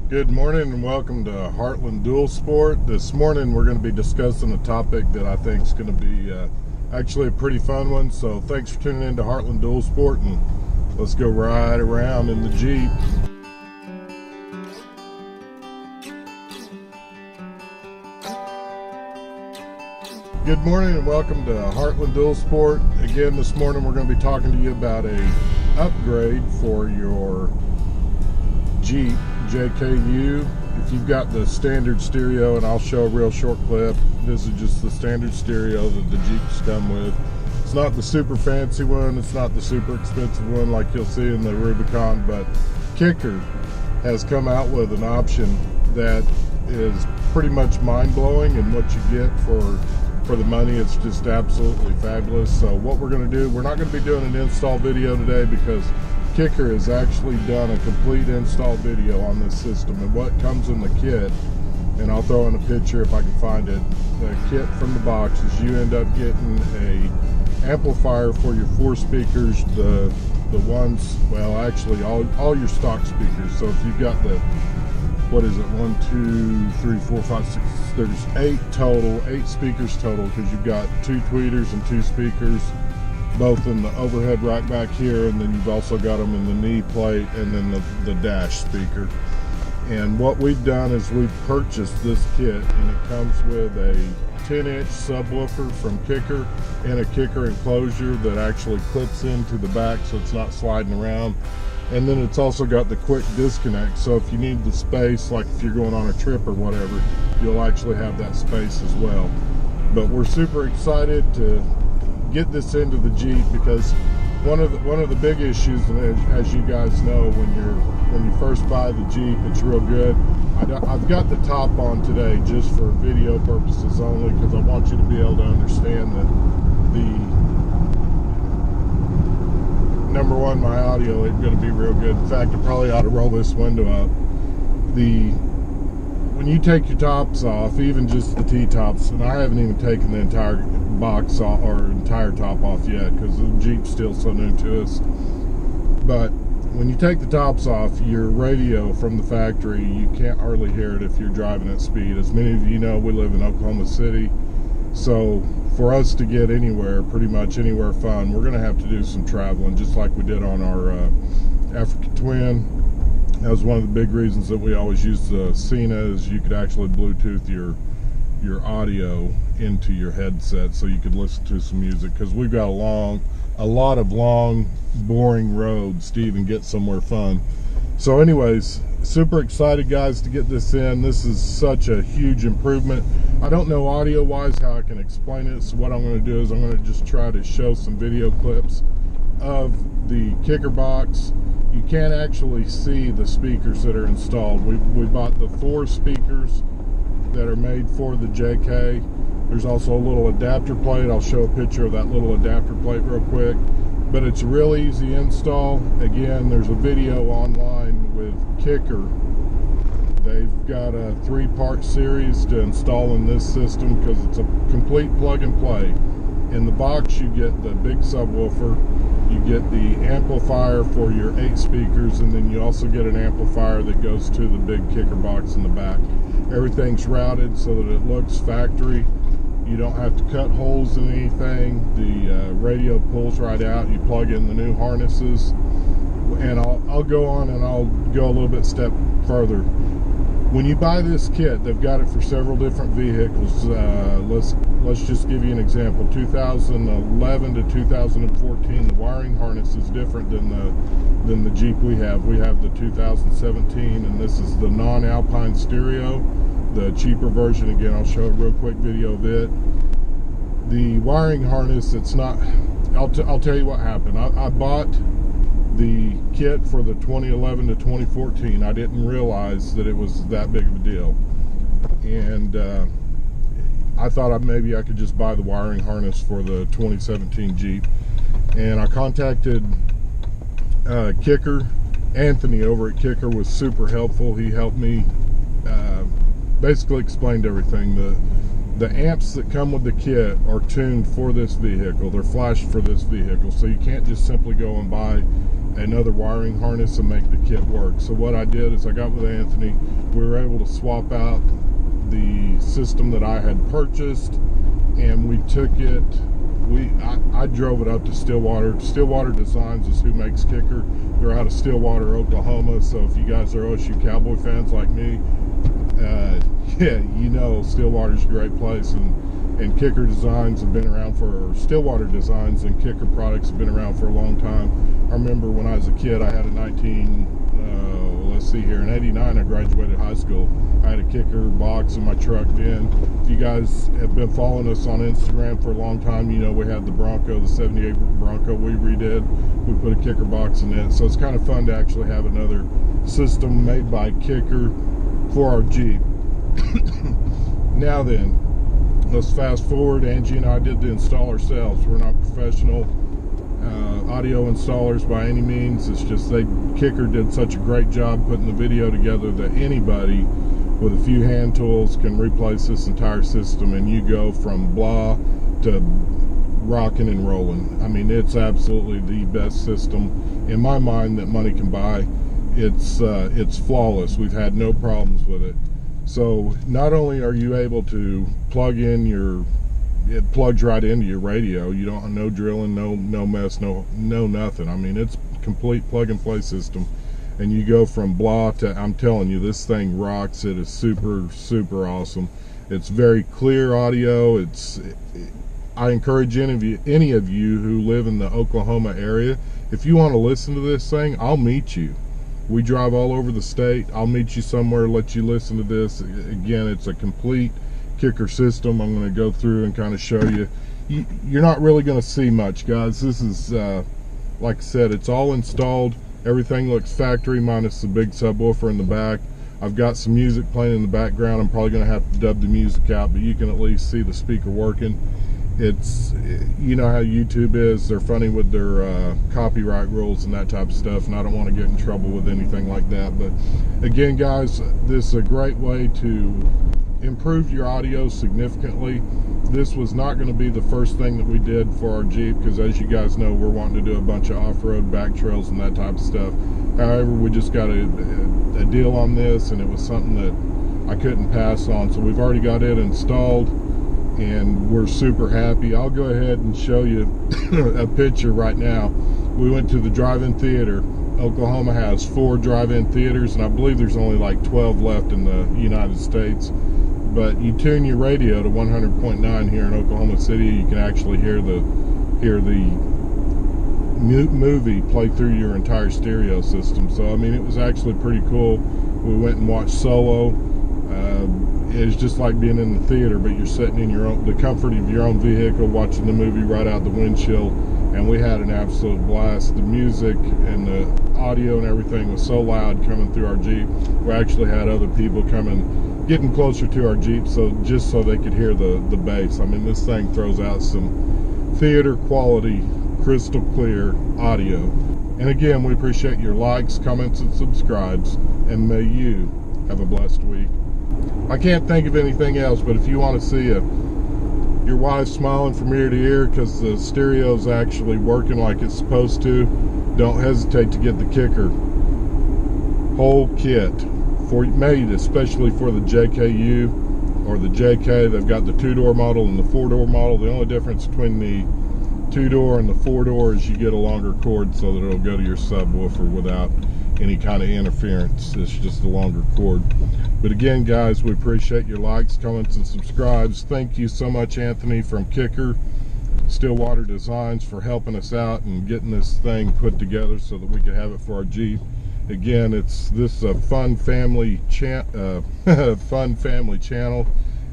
Good morning and welcome to Heartland Dual Sport. This morning we're going to be discussing a topic that I think is going to be actually a pretty fun one. So thanks for tuning in to Heartland Dual Sport, and let's go ride around in the Jeep. Good morning and welcome to Heartland Dual Sport. Again, this morning we're going to be talking to you about a upgrade for your Jeep JKU. If you've got the standard stereo, and I'll show a real short clip, this is just the standard stereo that the Jeeps come with. It's not the super fancy one, it's not the super expensive one like you'll see in the Rubicon, but Kicker has come out with an option that is pretty much mind-blowing, and what you get for the money, it's just absolutely fabulous. So what we're going to do, we're not going to be doing an install video today because Kicker has actually done a complete install video on this system and what comes in the kit, and I'll throw in a picture if I can find it. The kit from the box is you end up getting a amplifier for your 4 speakers, the ones, well actually all your stock speakers. So if you've got the, what is it, 1, 2, 3, 4, 5, 6, there's 8 speakers total, because you've got 2 tweeters and 2 speakers, both in the overhead right back here, and then you've also got them in the knee plate and then the dash speaker. And what we've done is we've purchased this kit, and it comes with a 10-inch subwoofer from Kicker and a Kicker enclosure that actually clips into the back so it's not sliding around. And then it's also got the quick disconnect, so if you need the space, like if you're going on a trip or whatever, you'll actually have that space as well. But we're super excited to get this into the Jeep, because one of the big issues, as you guys know, when you first buy the Jeep, it's real good. I've got the top on today just for video purposes only, because I want you to be able to understand that number one, my audio ain't going to be real good. In fact, I probably ought to roll this window up. When you take your tops off, even just the T-tops, and I haven't even taken the entire box off, or entire top off yet, because the Jeep's still so new to us. But when you take the tops off, your radio from the factory, you can't hardly hear it if you're driving at speed. As many of you know, we live in Oklahoma City, so for us to get anywhere, pretty much anywhere fun, we're going to have to do some traveling, just like we did on our Africa Twin. That was one of the big reasons that we always use the Cena, is you could actually Bluetooth your audio into your headset so you could listen to some music, because we've got a lot of long, boring roads to even get somewhere fun. So anyways, super excited, guys, to get this in. This is such a huge improvement. I don't know audio wise how I can explain it, so what I'm going to do is I'm going to just try to show some video clips of the Kicker box. You can't actually see the speakers that are installed. We bought the 4 speakers that are made for the JK. There's also a little adapter plate. I'll show a picture of that little adapter plate real quick. But it's a real easy install. Again, there's a video online with Kicker. They've got a 3-part series to install in this system, because it's a complete plug and play. In the box, you get the big subwoofer, you get the amplifier for your 8 speakers, and then you also get an amplifier that goes to the big Kicker box in the back. Everything's routed so that it looks factory. You don't have to cut holes in anything. The radio pulls right out. You plug in the new harnesses, and I'll go on and I'll go a little bit step further. When you buy this kit, they've got it for several different vehicles. Let's just give you an example. 2011 to 2014, the wiring harness is different than the Jeep we have. We have the 2017, and this is the non-Alpine stereo, the cheaper version. Again, I'll show a real quick video of it. The wiring harness, it's not, I'll tell you what happened. I bought the kit for the 2011 to 2014. I didn't realize that it was that big of a deal, and I thought maybe I could just buy the wiring harness for the 2017 Jeep. And I contacted Kicker. Anthony over at Kicker was super helpful. He helped me, basically explained everything. The amps that come with the kit are tuned for this vehicle. They're flashed for this vehicle, so you can't just simply go and buy another wiring harness and make the kit work. So what I did is I got with Anthony, we were able to swap out the system that I had purchased, and we took it, I drove it up to Stillwater. Stillwater Designs is who makes Kicker. They're out of Stillwater, Oklahoma, so if you guys are OSU Cowboy fans like me, yeah, you know Stillwater's a great place, and Kicker Designs have been around for, Stillwater Designs and Kicker products have been around for a long time. I remember when I was a kid, I had a let's see here, in '89 I graduated high school. I had a Kicker box in my truck then. If you guys have been following us on Instagram for a long time, you know we had the Bronco, the 78 Bronco we redid. We put a Kicker box in it. So it's kind of fun to actually have another system made by Kicker for our Jeep. Now then, let's fast forward. Angie and I did the install ourselves. We're not professional audio installers by any means. It's just Kicker did such a great job putting the video together that anybody with a few hand tools can replace this entire system, and you go from blah to rocking and rolling. I mean, it's absolutely the best system in my mind that money can buy. It's flawless. We've had no problems with it. So not only are you able to plug in it plugs right into your radio. You don't, no drilling, no mess, no nothing. I mean, it's complete plug and play system, and you go from blah to, I'm telling you, this thing rocks. It is super, super awesome. It's very clear audio. I encourage any of you who live in the Oklahoma area, if you want to listen to this thing, I'll meet you. We drive all over the state. I'll meet you somewhere, let you listen to this. Again, it's a complete Kicker system. I'm going to go through and kind of show you. You're not really going to see much, guys. This is, like I said, it's all installed. Everything looks factory minus the big subwoofer in the back. I've got some music playing in the background. I'm probably going to have to dub the music out, but you can at least see the speaker working. It's, you know how YouTube is, they're funny with their copyright rules and that type of stuff, and I don't want to get in trouble with anything like that. But again, guys, this is a great way to improve your audio significantly. This was not going to be the first thing that we did for our Jeep, because as you guys know, we're wanting to do a bunch of off-road back trails and that type of stuff. However, we just got a deal on this, and it was something that I couldn't pass on, so we've already got it installed, and we're super happy. I'll go ahead and show you a picture right now. We went to the drive-in theater. Oklahoma has 4 drive-in theaters, and I believe there's only like 12 left in the United States. But you tune your radio to 100.9 here in Oklahoma City, you can actually hear the movie play through your entire stereo system. So I mean, it was actually pretty cool. We went and watched Solo. It's just like being in the theater, but you're sitting in the comfort of your own vehicle, watching the movie right out the windshield, and we had an absolute blast. The music and the audio and everything was so loud coming through our Jeep. We actually had other people getting closer to our Jeep, just so they could hear the bass. I mean, this thing throws out some theater quality, crystal clear audio. And again, we appreciate your likes, comments, and subscribes, and may you have a blessed week. I can't think of anything else, but if you want to see your wife smiling from ear to ear because the stereo's actually working like it's supposed to, don't hesitate to get the Kicker whole kit made especially for the JKU or the JK. They've got the 2-door model and the 4-door model. The only difference between the 2-door and the 4-door is you get a longer cord so that it'll go to your subwoofer without any kind of interference. It's just a longer cord. But again, guys, we appreciate your likes, comments, and subscribes. Thank you so much, Anthony from Kicker Stillwater Designs, for helping us out and getting this thing put together so that we could have it for our Jeep. Again, this is a fun family channel,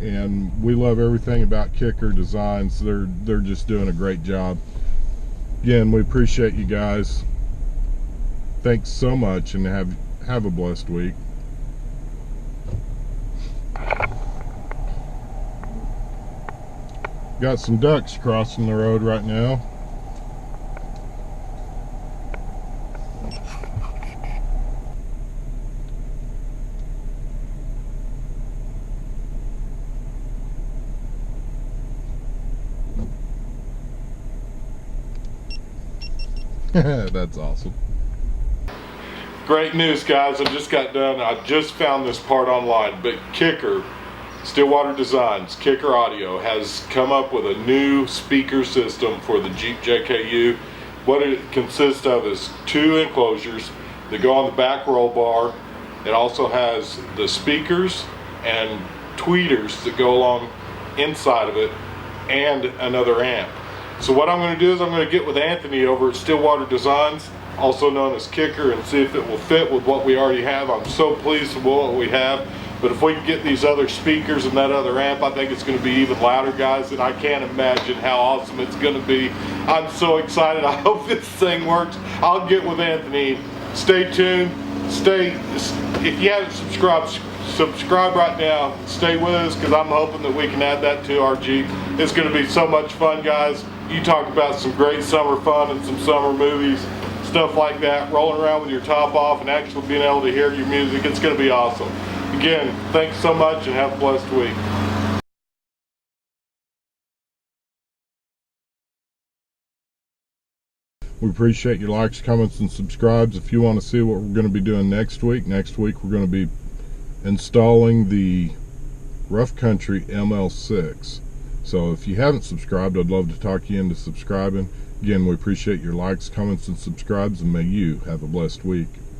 and we love everything about Kicker Designs. They're just doing a great job. Again, we appreciate you guys. Thanks so much, and have a blessed week. Got some ducks crossing the road right now. That's awesome. Great news, guys. I just got done. I just found this part online, but Kicker, Stillwater Designs, Kicker Audio, has come up with a new speaker system for the Jeep JKU. What it consists of is 2 enclosures that go on the back roll bar. It also has the speakers and tweeters that go along inside of it and another amp. So what I'm going to do is I'm going to get with Anthony over at Stillwater Designs, also known as Kicker, and see if it will fit with what we already have. I'm so pleased with what we have, but if we can get these other speakers and that other amp, I think it's going to be even louder, guys, and I can't imagine how awesome it's going to be. I'm so excited. I hope this thing works. I'll get with Anthony. Stay tuned. If you haven't subscribe right now. Stay with us, because I'm hoping that we can add that to our Jeep. It's going to be so much fun, guys. You talk about some great summer fun and some summer movies, stuff like that, rolling around with your top off and actually being able to hear your music. It's going to be awesome. Again, thanks so much and have a blessed week. We appreciate your likes, comments, and subscribes. If you want to see what we're going to be doing next week we're going to be installing the Rough Country ML6. So if you haven't subscribed, I'd love to talk you into subscribing. Again, we appreciate your likes, comments, and subscribes, and may you have a blessed week.